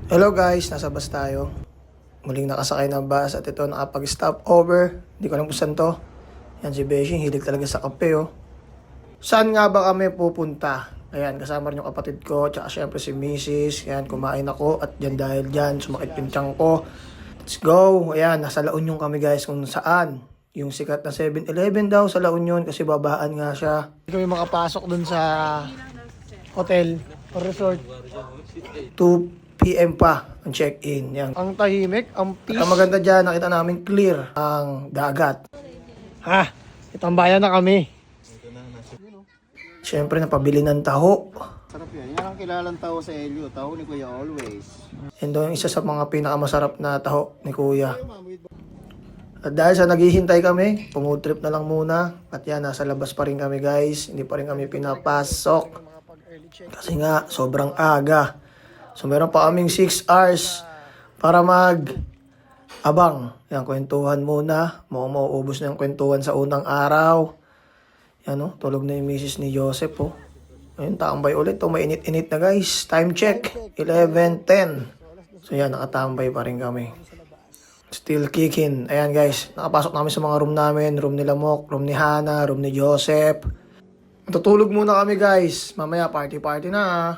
Hello guys, nasa bus tayo. Muling nakasakay ng bus at ito nakapag-stop over. Hindi ko alam kung saan to. Yan si Beshi, hilig talaga sa kape oh. Saan nga ba kami pupunta? Ayan, kasama rin yung kapatid ko, tsaka syempre si Mrs. Ayan, kumain ako at dyan dahil dyan, sumakit yung tiyan ko. Let's go! Ayan, nasa La Union kami guys kung saan. Yung sikat na 7-Eleven daw sa La Union kasi babaan nga siya. Hindi kami makapasok dun sa hotel or resort. 2 PM pa ang check-in. Yan. Ang tahimik, ang peace. At ang maganda dyan, nakita namin clear ang dagat. Ha? Itang bayan na kami. Siyempre, napabili ng taho. Sarap yan. Yan ang kilalang taho sa Elio. Taho ni Kuya always. Yan daw yung isa sa mga pinakamasarap na taho ni Kuya. At dahil sa naghihintay kami, pumod trip na lang muna. At yan, nasa labas pa rin kami guys. Hindi pa rin kami pinapasok. Kasi nga, sobrang aga. So meron pa kaming 6 hours para mag-abang. Yan, kwentuhan muna. Mauubos na yung kwentuhan sa unang araw. Yan o, tulog na yung misis ni Joseph o. Ayun, tambay ulit o. Mainit-init na guys. Time check, 11:10. So yan, nakatambay pa rin kami. Still kicking. Ayan guys, nakapasok namin sa mga room namin. Room ni Lamok, room ni Hana, room ni Joseph. Tutulog muna kami guys. Mamaya party-party na.